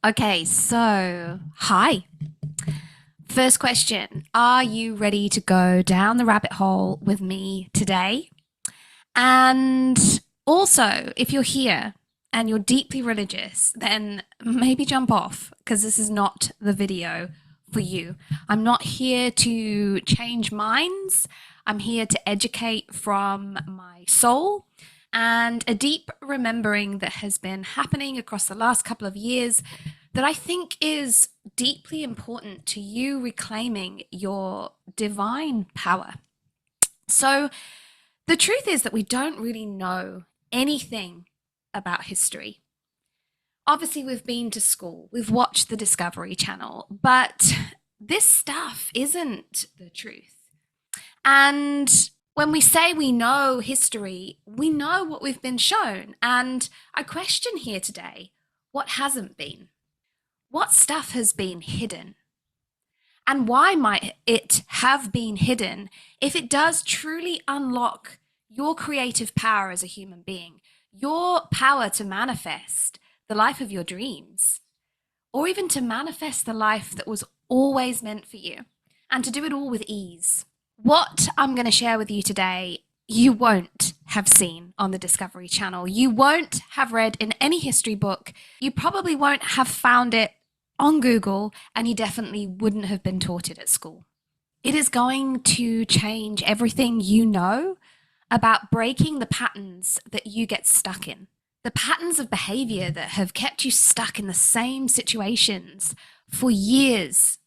Okay, so hi. First question. Are you ready to go down the rabbit hole with me today? And also, if you're here and you're deeply religious, then maybe jump off because this is not the video for you. I'm not here to change minds. I'm here to educate from my soul and a deep remembering that has been happening across the last couple of years that I think is deeply important to you reclaiming your divine power. So the truth is that we don't really know anything about history. Obviously, we've been to school, we've watched the Discovery Channel, but this stuff isn't the truth. And when we say we know history, we know what we've been shown. And I question here today, what hasn't been? What stuff has been hidden? And why might it have been hidden if it does truly unlock your creative power as a human being, your power to manifest the life of your dreams, or even to manifest the life that was always meant for you, and to do it all with ease? What I'm going to share with you today, you won't have seen on the Discovery Channel. You won't have read in any history book. You probably won't have found it on Google, and you definitely wouldn't have been taught it at school. It is going to change everything you know about breaking the patterns that you get stuck in, the patterns of behavior that have kept you stuck in the same situations for years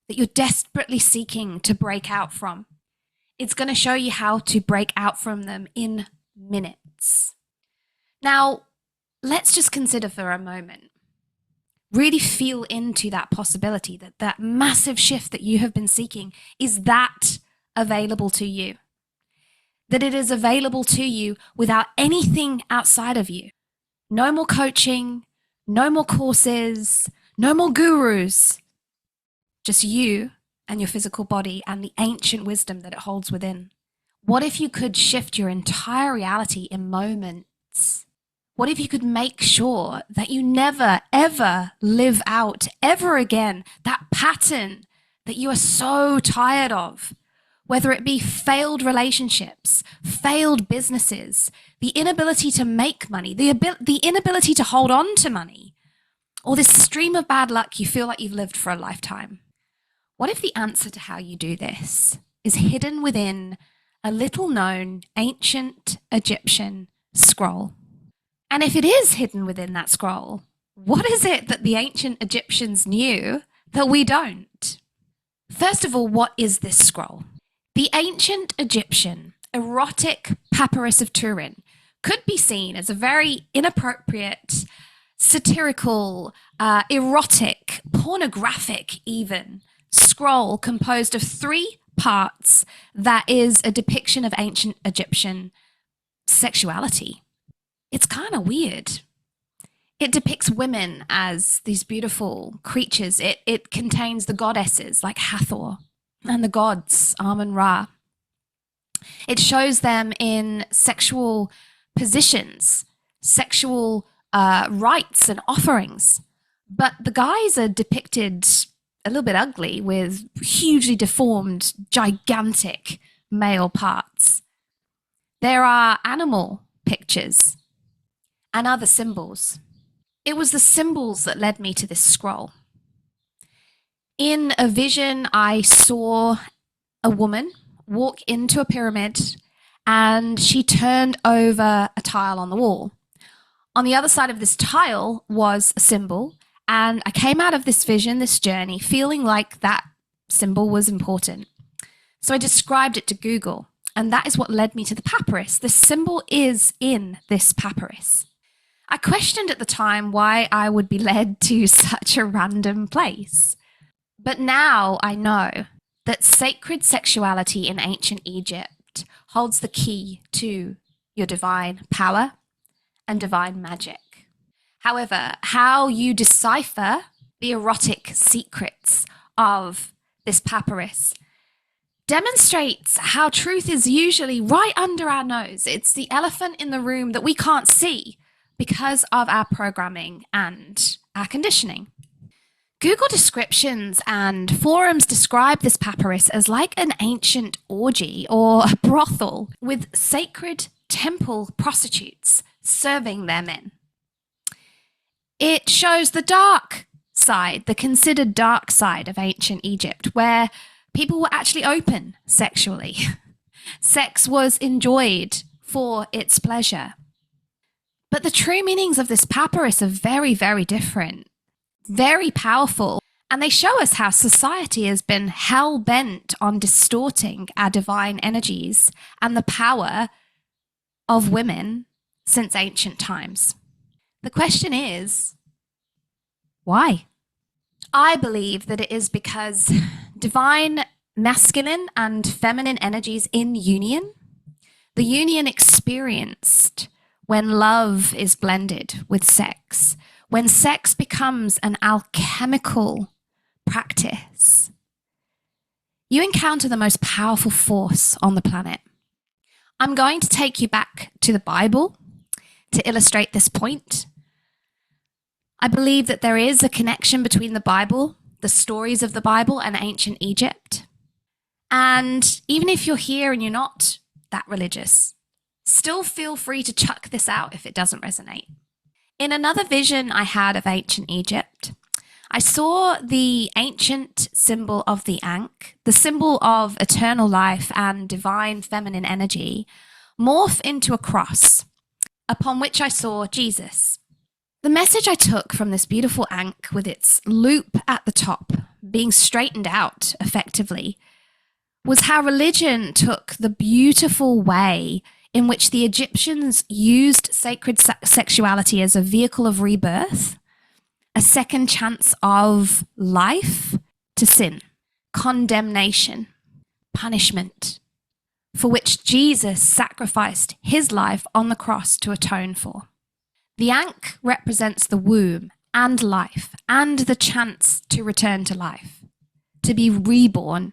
that you're desperately seeking to break out from. It's going to show you how to break out from them in minutes. Now, let's just consider for a moment. Really feel into that possibility that that massive shift that you have been seeking is that available to you. That it is available to you without anything outside of you. No more coaching, no more courses, no more gurus. Just you and your physical body and the ancient wisdom that it holds within. What if you could shift your entire reality in moments? What if you could make sure that you never, ever live out ever again that pattern that you are so tired of? Whether it be failed relationships, failed businesses, the inability to make money, the inability to hold on to money, or this stream of bad luck you feel like you've lived for a lifetime. What if the answer to how you do this is hidden within a little known ancient Egyptian scroll? And if it is hidden within that scroll, what is it that the ancient Egyptians knew that we don't? First of all, what is this scroll? The ancient Egyptian erotic Papyrus of Turin could be seen as a very inappropriate, satirical, erotic, pornographic even, scroll composed of 3 parts that is a depiction of ancient Egyptian sexuality. It's kind of weird. It depicts women as these beautiful creatures. It contains the goddesses like Hathor and the gods, Amun-Ra. It shows them in sexual positions, sexual rites and offerings. But the guys are depicted a little bit ugly with hugely deformed, gigantic male parts. There are animal pictures and other symbols. It was the symbols that led me to this scroll. In a vision, I saw a woman walk into a pyramid and she turned over a tile on the wall. On the other side of this tile was a symbol, and I came out of this vision, this journey, feeling like that symbol was important. So I described it to Google, and that is what led me to the papyrus. The symbol is in this papyrus. I questioned at the time why I would be led to such a random place. But now I know that sacred sexuality in ancient Egypt holds the key to your divine power and divine magic. However, how you decipher the erotic secrets of this papyrus demonstrates how truth is usually right under our nose. It's the elephant in the room that we can't see because of our programming and our conditioning. Google descriptions and forums describe this papyrus as like an ancient orgy or a brothel with sacred temple prostitutes serving their men. It shows the dark side, the considered dark side of ancient Egypt, where people were actually open sexually. Sex was enjoyed for its pleasure. But the true meanings of this papyrus are very, very different. Very powerful, and they show us how society has been hell-bent on distorting our divine energies and the power of women since ancient times. The question is, why? I believe that it is because divine masculine and feminine energies in union, the union experienced when love is blended with sex, when sex becomes an alchemical practice, you encounter the most powerful force on the planet. I'm going to take you back to the Bible to illustrate this point. I believe that there is a connection between the Bible, the stories of the Bible, and ancient Egypt. And even if you're here and you're not that religious, still feel free to chuck this out if it doesn't resonate. In another vision I had of ancient Egypt, I saw the ancient symbol of the Ankh, the symbol of eternal life and divine feminine energy, morph into a cross, upon which I saw Jesus. The message I took from this beautiful Ankh, with its loop at the top, being straightened out effectively, was how religion took the beautiful way in which the Egyptians used sacred sexuality as a vehicle of rebirth, a second chance of life, to sin, condemnation, punishment, for which Jesus sacrificed his life on the cross to atone for. The Ankh represents the womb and life and the chance to return to life, to be reborn,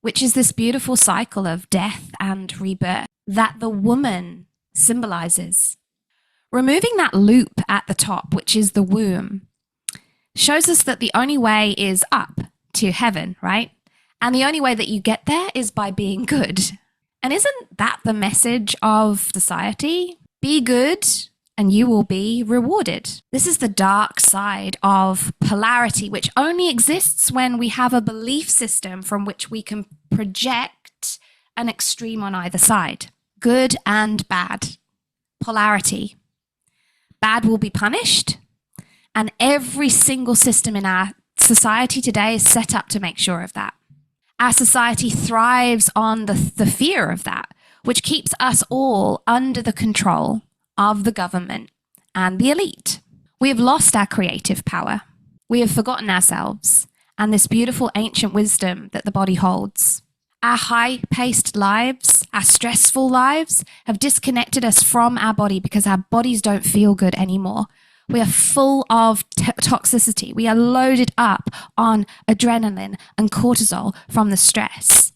which is this beautiful cycle of death and rebirth that the woman symbolizes. Removing that loop at the top, which is the womb, shows us that the only way is up to heaven, right? And the only way that you get there is by being good. And isn't that the message of society? Be good and you will be rewarded. This is the dark side of polarity, which only exists when we have a belief system from which we can project an extreme on either side. Good and bad. Polarity. Bad will be punished, and every single system in our society today is set up to make sure of that. Our society thrives on the fear of that, which keeps us all under the control of the government and the elite. We have lost our creative power. We have forgotten ourselves and this beautiful ancient wisdom that the body holds. Our high-paced lives, our stressful lives, have disconnected us from our body because our bodies don't feel good anymore. We are full of toxicity. We are loaded up on adrenaline and cortisol from the stress.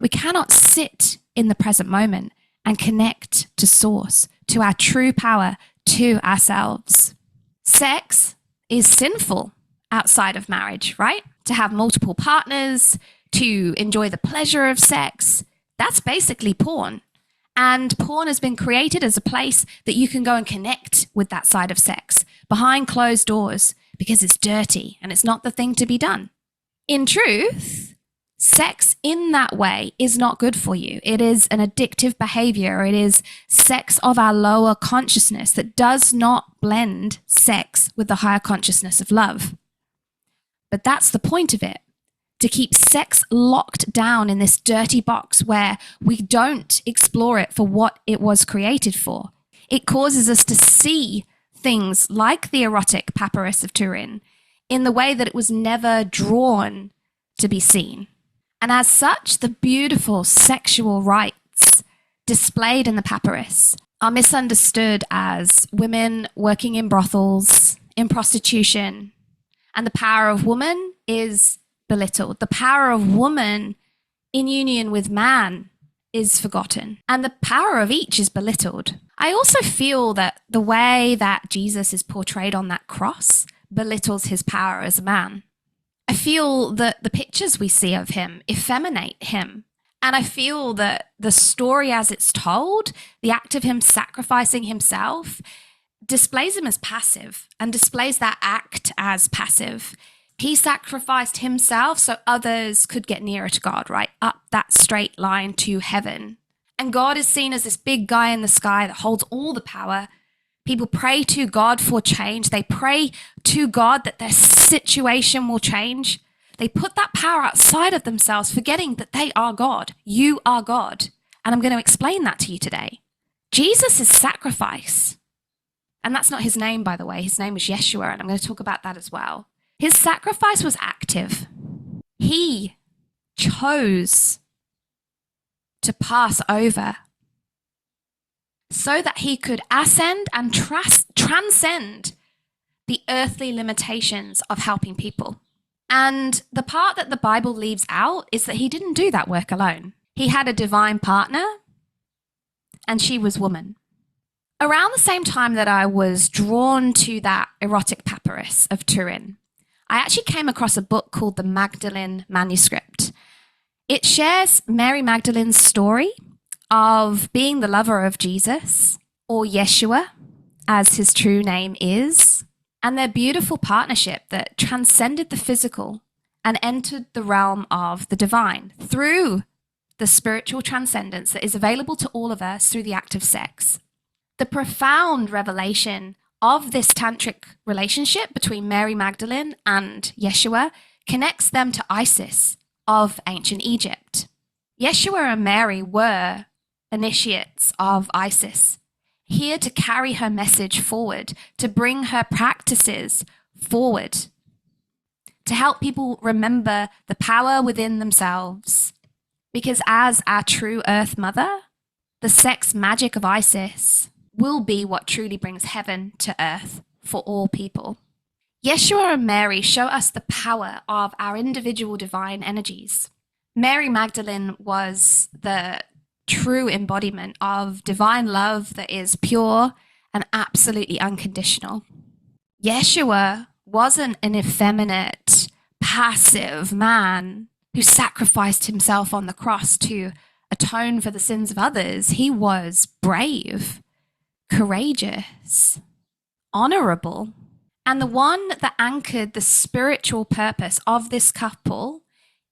We cannot sit in the present moment and connect to source, to our true power, to ourselves. Sex is sinful outside of marriage, right? To have multiple partners, to enjoy the pleasure of sex, that's basically porn. And porn has been created as a place that you can go and connect with that side of sex behind closed doors because it's dirty and it's not the thing to be done. In truth, sex in that way is not good for you. It is an addictive behavior. It is sex of our lower consciousness that does not blend sex with the higher consciousness of love. But that's the point of it. To keep sex locked down in this dirty box where we don't explore it for what it was created for. It causes us to see things like the erotic Papyrus of Turin in the way that it was never drawn to be seen. And as such, the beautiful sexual rites displayed in the papyrus are misunderstood as women working in brothels, in prostitution, and the power of woman is belittled. The power of woman in union with man is forgotten, and the power of each is belittled. I also feel that the way that Jesus is portrayed on that cross belittles his power as a man. I feel that the pictures we see of him effeminate him. And I feel that the story as it's told, the act of him sacrificing himself, displays him as passive and displays that act as passive. He sacrificed himself so others could get nearer to God, right? Up that straight line to heaven. And God is seen as this big guy in the sky that holds all the power. People pray to God for change. They pray to God that their situation will change. They put that power outside of themselves, forgetting that they are God. You are God. And I'm going to explain that to you today. Jesus' sacrifice, and that's not his name, by the way. His name is Yeshua, and I'm going to talk about that as well. His sacrifice was active. He chose to pass over so that he could ascend and transcend the earthly limitations of helping people. And the part that the Bible leaves out is that he didn't do that work alone. He had a divine partner, and she was woman. Around the same time that I was drawn to that erotic papyrus of Turin, I actually came across a book called the Magdalen Manuscript. It shares Mary Magdalen's story of being the lover of Jesus, or Yeshua, as his true name is, and their beautiful partnership that transcended the physical and entered the realm of the divine through the spiritual transcendence that is available to all of us through the act of sex. The profound revelation of this tantric relationship between Mary Magdalene and Yeshua connects them to Isis of ancient Egypt. Yeshua and Mary were initiates of Isis, here to carry her message forward, to bring her practices forward, to help people remember the power within themselves. Because as our true Earth Mother, the sex magic of Isis will be what truly brings heaven to earth for all people. Yeshua and Mary show us the power of our individual divine energies. Mary Magdalene was the true embodiment of divine love that is pure and absolutely unconditional. Yeshua wasn't an effeminate, passive man who sacrificed himself on the cross to atone for the sins of others. He was brave, courageous, honorable, and the one that anchored the spiritual purpose of this couple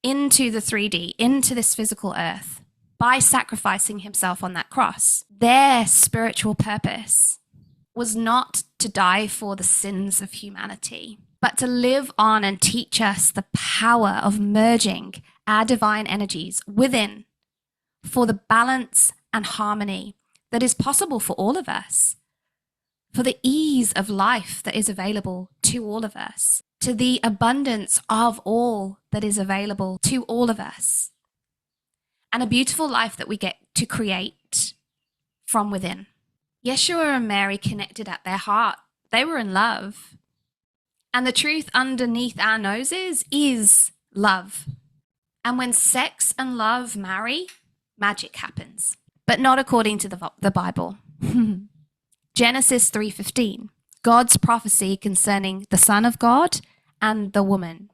into the 3D, into this physical earth, by sacrificing himself on that cross. Their spiritual purpose was not to die for the sins of humanity, but to live on and teach us the power of merging our divine energies within for the balance and harmony that is possible for all of us, for the ease of life that is available to all of us, to the abundance of all that is available to all of us, and a beautiful life that we get to create from within. Yeshua and Mary connected at their heart. They were in love. And the truth underneath our noses is love. And when sex and love marry, magic happens. But not according to the Bible. Genesis 3:15, God's prophecy concerning the Son of God and the woman.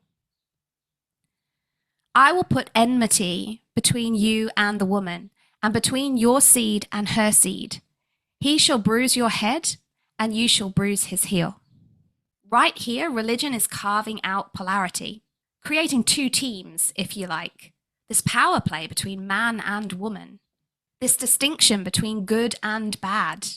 I will put enmity between you and the woman, and between your seed and her seed. He shall bruise your head, and you shall bruise his heel. Right here, religion is carving out polarity, creating two teams, if you like. This power play between man and woman. This distinction between good and bad,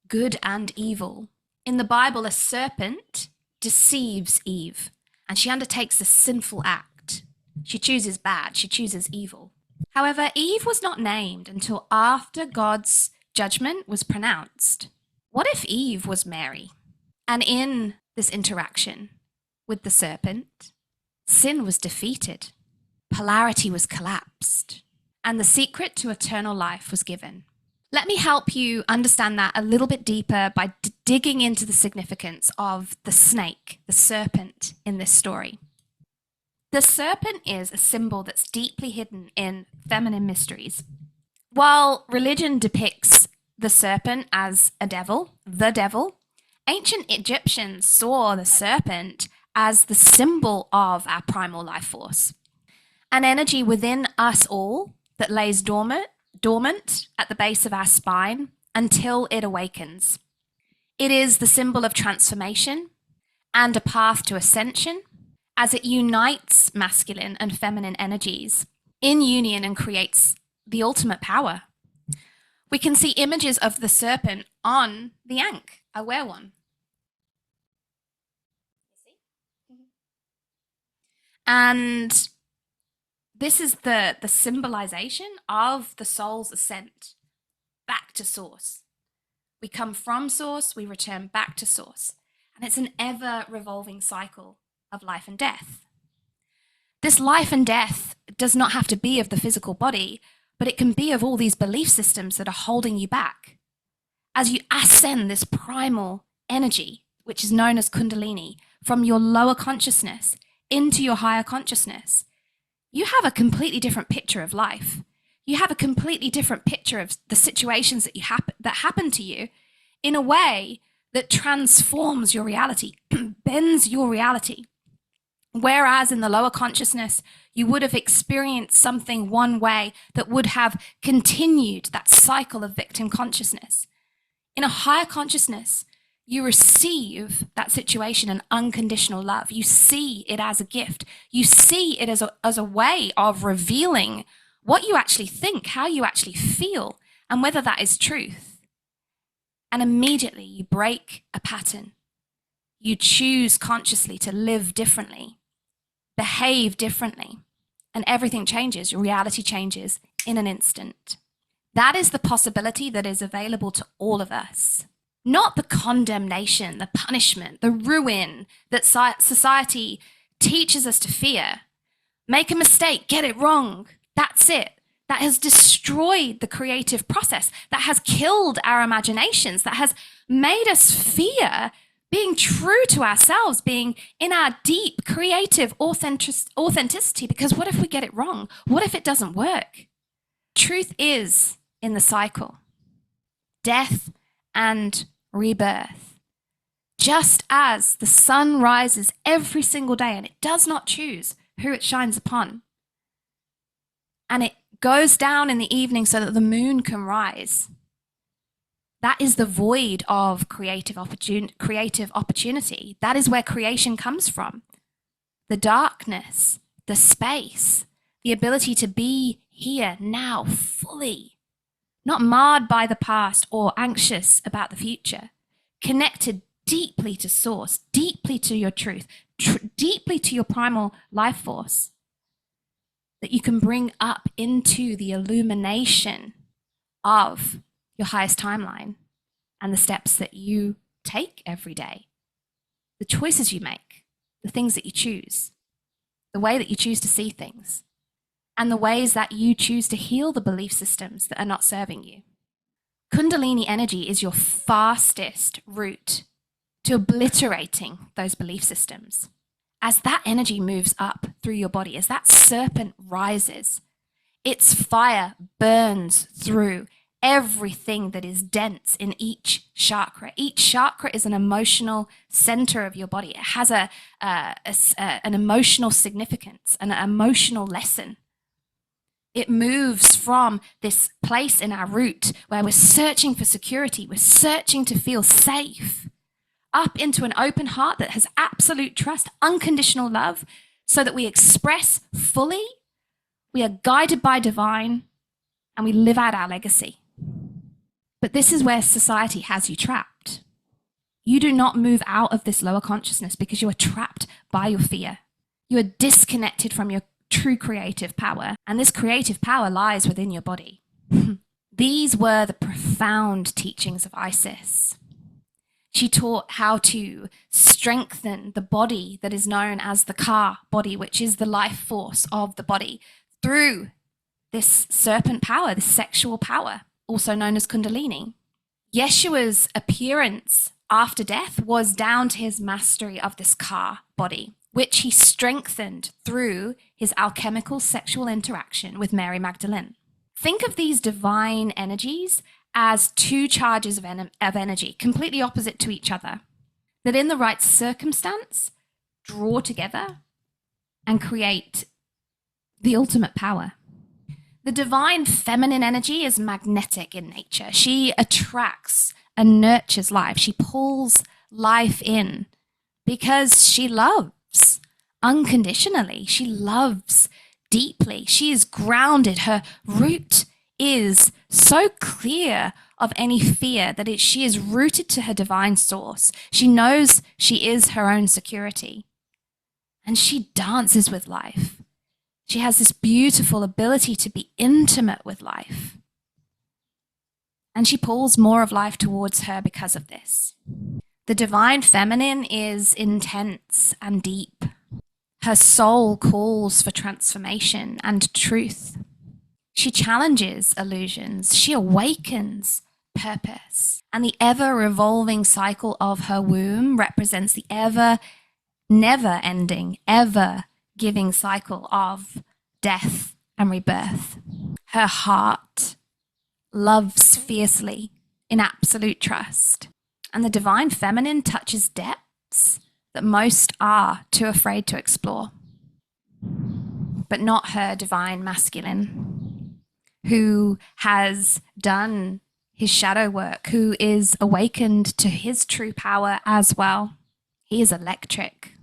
good and evil. In the Bible, a serpent deceives Eve, and she undertakes a sinful act. She chooses bad, she chooses evil. However, Eve was not named until after God's judgment was pronounced. What if Eve was Mary? And in this interaction with the serpent, sin was defeated, polarity was collapsed, and the secret to eternal life was given. Let me help you understand that a little bit deeper by digging into the significance of the snake, the serpent, in this story. The serpent is a symbol that's deeply hidden in feminine mysteries. While religion depicts the serpent as a devil, the devil, ancient Egyptians saw the serpent as the symbol of our primal life force, an energy within us all that lays dormant at the base of our spine until it awakens. It is the symbol of transformation and a path to ascension, as it unites masculine and feminine energies in union and creates the ultimate power. We can see images of the serpent on the ankh. I wear one. And this is the symbolization of the soul's ascent back to source. We come from source, we return back to source. And it's an ever-revolving cycle of life and death. This life and death does not have to be of the physical body, but it can be of all these belief systems that are holding you back. As you ascend this primal energy, which is known as Kundalini, from your lower consciousness into your higher consciousness, you have a completely different picture of life. You have a completely different picture of the situations that happen to you in a way that transforms your reality, bends your reality. Whereas in the lower consciousness, you would have experienced something one way that would have continued that cycle of victim consciousness. In a higher consciousness, you receive that situation in unconditional love. You see it as a gift. You see it as a way of revealing what you actually think, how you actually feel, and whether that is truth. And immediately you break a pattern. You choose consciously to live differently, behave differently, and everything changes. Your reality changes in an instant. That is the possibility that is available to all of us. Not the condemnation, the punishment, the ruin that society teaches us to fear. Make a mistake, get it wrong. That's it. That has destroyed the creative process, that has killed our imaginations, that has made us fear being true to ourselves, being in our deep creative authenticity, because what if we get it wrong? What if it doesn't work? Truth is in the cycle, death and rebirth. Just as the sun rises every single day and it does not choose who it shines upon, and it goes down in the evening so that the moon can rise. That is the void of creative opportunity. That is where creation comes from. The darkness, the space, the ability to be here now fully, not marred by the past or anxious about the future, connected deeply to source, deeply to your truth, deeply to your primal life force, that you can bring up into the illumination of your highest timeline and the steps that you take every day, the choices you make, the things that you choose, the way that you choose to see things, and the ways that you choose to heal the belief systems that are not serving you. Kundalini energy is your fastest route to obliterating those belief systems. As that energy moves up through your body, as that serpent rises, its fire burns through everything that is dense in each chakra. Each chakra is an emotional center of your body. It has an emotional significance, an emotional lesson. It moves from this place in our root where we're searching for security, we're searching to feel safe, up into an open heart that has absolute trust, unconditional love, so that we express fully, we are guided by divine, and we live out our legacy. But this is where society has you trapped. You do not move out of this lower consciousness because you are trapped by your fear. You are disconnected from your true creative power, and this creative power lies within your body. These were the profound teachings of Isis. She taught how to strengthen the body that is known as the Ka body, which is the life force of the body, through this serpent power, this sexual power, also known as Kundalini. Yeshua's appearance after death was down to his mastery of this Ka body, which he strengthened through his alchemical sexual interaction with Mary Magdalen. Think of these divine energies as two charges of energy, completely opposite to each other, that in the right circumstance draw together and create the ultimate power. The divine feminine energy is magnetic in nature. She attracts and nurtures life. She pulls life in because she loves unconditionally. She loves deeply. She is grounded. Her root is so clear of any fear that she is rooted to her divine source. She knows she is her own security. And she dances with life. She has this beautiful ability to be intimate with life. And she pulls more of life towards her because of this. The divine feminine is intense and deep. Her soul calls for transformation and truth. She challenges illusions. She awakens purpose. And the ever-revolving cycle of her womb represents the never-ending, ever-giving cycle of death and rebirth. Her heart loves fiercely in absolute trust. And the divine feminine touches depths that most are too afraid to explore. But not her divine masculine, who has done his shadow work, who is awakened to his true power as well. He is electric.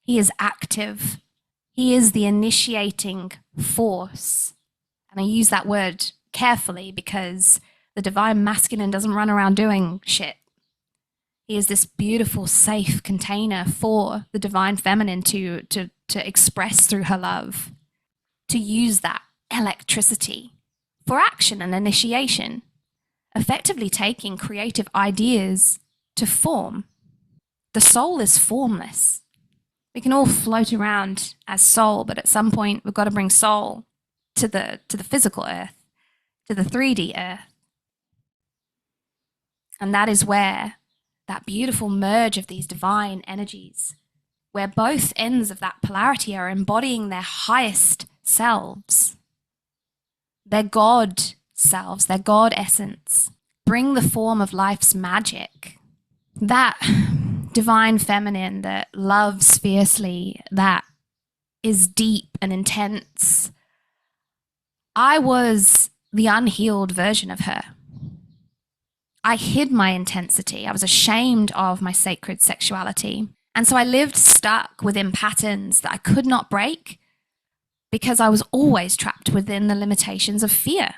He is active. He is the initiating force. And I use that word carefully because the divine masculine doesn't run around doing shit. He is this beautiful, safe container for the divine feminine to express through her love, to use that electricity for action and initiation, effectively taking creative ideas to form. The soul is formless. We can all float around as soul, but at some point we've got to bring soul to the physical earth, to the 3D earth. And that is where that beautiful merge of these divine energies, where both ends of that polarity are embodying their highest selves, their God selves, their God essence, bring the form of life's magic. That divine feminine that loves fiercely, that is deep and intense. I was the unhealed version of her. I hid my intensity. I was ashamed of my sacred sexuality. And so I lived stuck within patterns that I could not break because I was always trapped within the limitations of fear.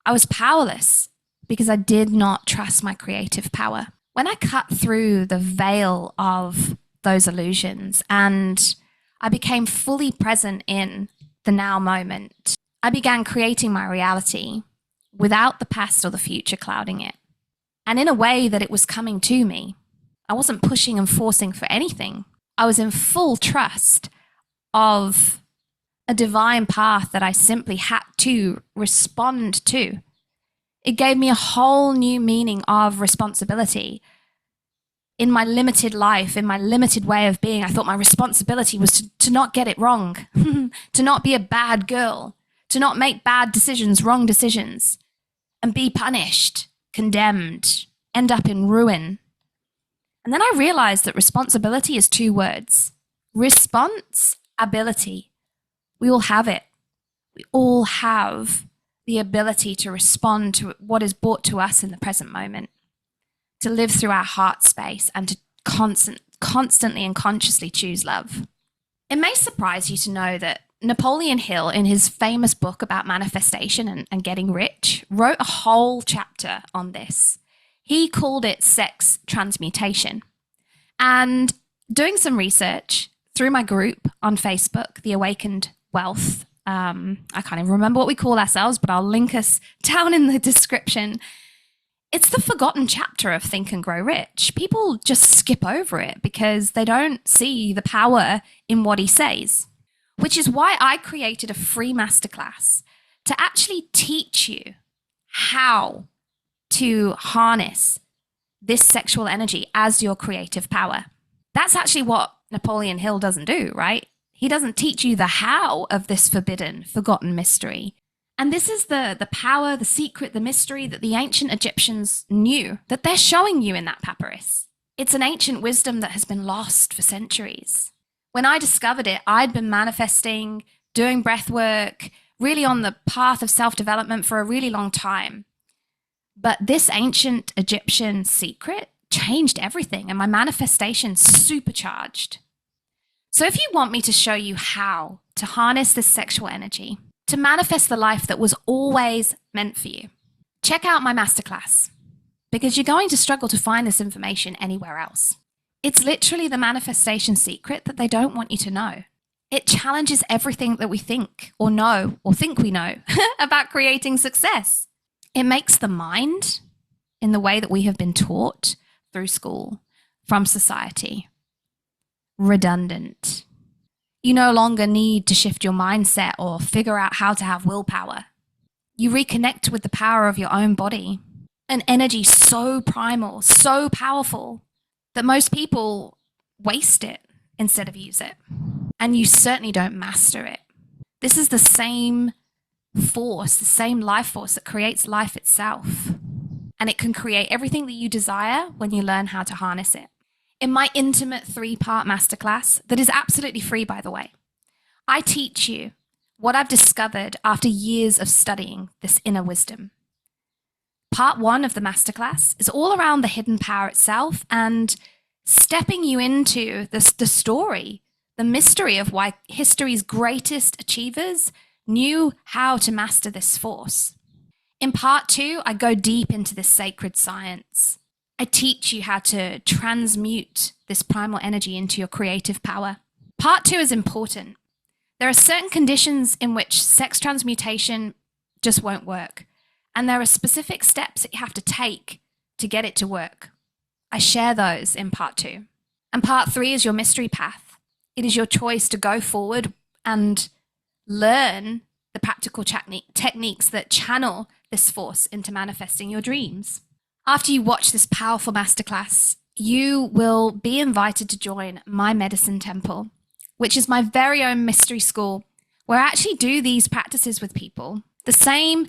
I was powerless because I did not trust my creative power. When I cut through the veil of those illusions and I became fully present in the now moment, I began creating my reality without the past or the future clouding it. And in a way that it was coming to me. I wasn't pushing and forcing for anything. I was in full trust of a divine path that I simply had to respond to. It gave me a whole new meaning of responsibility. In my limited life, in my limited way of being, I thought my responsibility was to not get it wrong, to not be a bad girl, to not make bad decisions, wrong decisions, and be punished, condemned, end up in ruin. And then I realized that responsibility is 2 words. Response, ability. We all have it. We all have the ability to respond to what is brought to us in the present moment, to live through our heart space and to constantly and consciously choose love. It may surprise you to know that Napoleon Hill, in his famous book about manifestation and getting rich, wrote a whole chapter on this. He called it sex transmutation. And doing some research through my group on Facebook, The Awakened Wealth, I can't even remember what we call ourselves, but I'll link us down in the description. It's the forgotten chapter of Think and Grow Rich. People just skip over it because they don't see the power in what he says, which is why I created a free masterclass to actually teach you how to harness this sexual energy as your creative power. That's actually what Napoleon Hill doesn't do, right? He doesn't teach you the how of this forbidden, forgotten mystery. And this is the power, the secret, the mystery that the ancient Egyptians knew, that they're showing you in that papyrus. It's an ancient wisdom that has been lost for centuries. When I discovered it, I'd been manifesting, doing breath work, really on the path of self-development for a really long time. But this ancient Egyptian secret changed everything, and my manifestation supercharged. So if you want me to show you how to harness this sexual energy, to manifest the life that was always meant for you, check out my masterclass, because you're going to struggle to find this information anywhere else. It's literally the manifestation secret that they don't want you to know. It challenges everything that we think or know or think we know about creating success. It makes the mind, in the way that we have been taught through school, from society, redundant. You no longer need to shift your mindset or figure out how to have willpower. You reconnect with the power of your own body, an energy so primal, so powerful, that most people waste it instead of use it. And you certainly don't master it. This is the same force, the same life force that creates life itself. And it can create everything that you desire when you learn how to harness it. In my intimate 3-part masterclass, that is absolutely free, by the way, I teach you what I've discovered after years of studying this inner wisdom. Part 1 of the masterclass is all around the hidden power itself and stepping you into the story, the mystery of why history's greatest achievers knew how to master this force. In part 2, I go deep into this sacred science. I teach you how to transmute this primal energy into your creative power. Part 2 is important. There are certain conditions in which sex transmutation just won't work. And there are specific steps that you have to take to get it to work. I share those in part 2. And part 3 is your mystery path. It is your choice to go forward and learn the practical techniques that channel this force into manifesting your dreams. After you watch this powerful masterclass, you will be invited to join my medicine temple, which is my very own mystery school, where I actually do these practices with people. The same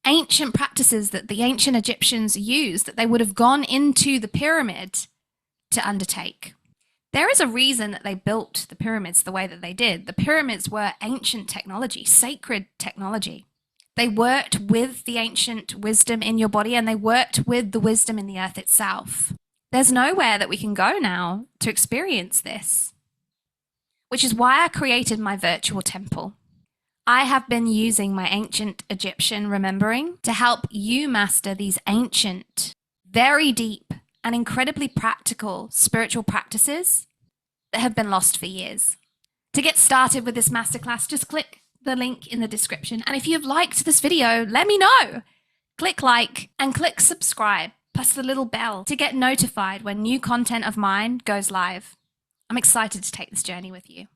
ancient practices that the ancient Egyptians used, that they would have gone into the pyramid to undertake. There is a reason that they built the pyramids the way that they did. The pyramids were ancient technology, sacred technology. They worked with the ancient wisdom in your body, and they worked with the wisdom in the earth itself. There's nowhere that we can go now to experience this, which is why I created my virtual temple. I have been using my ancient Egyptian remembering to help you master these ancient, very deep, and incredibly practical spiritual practices that have been lost for years. To get started with this masterclass, just click the link in the description. And if you've liked this video, let me know. Click like and click subscribe, plus the little bell to get notified when new content of mine goes live. I'm excited to take this journey with you.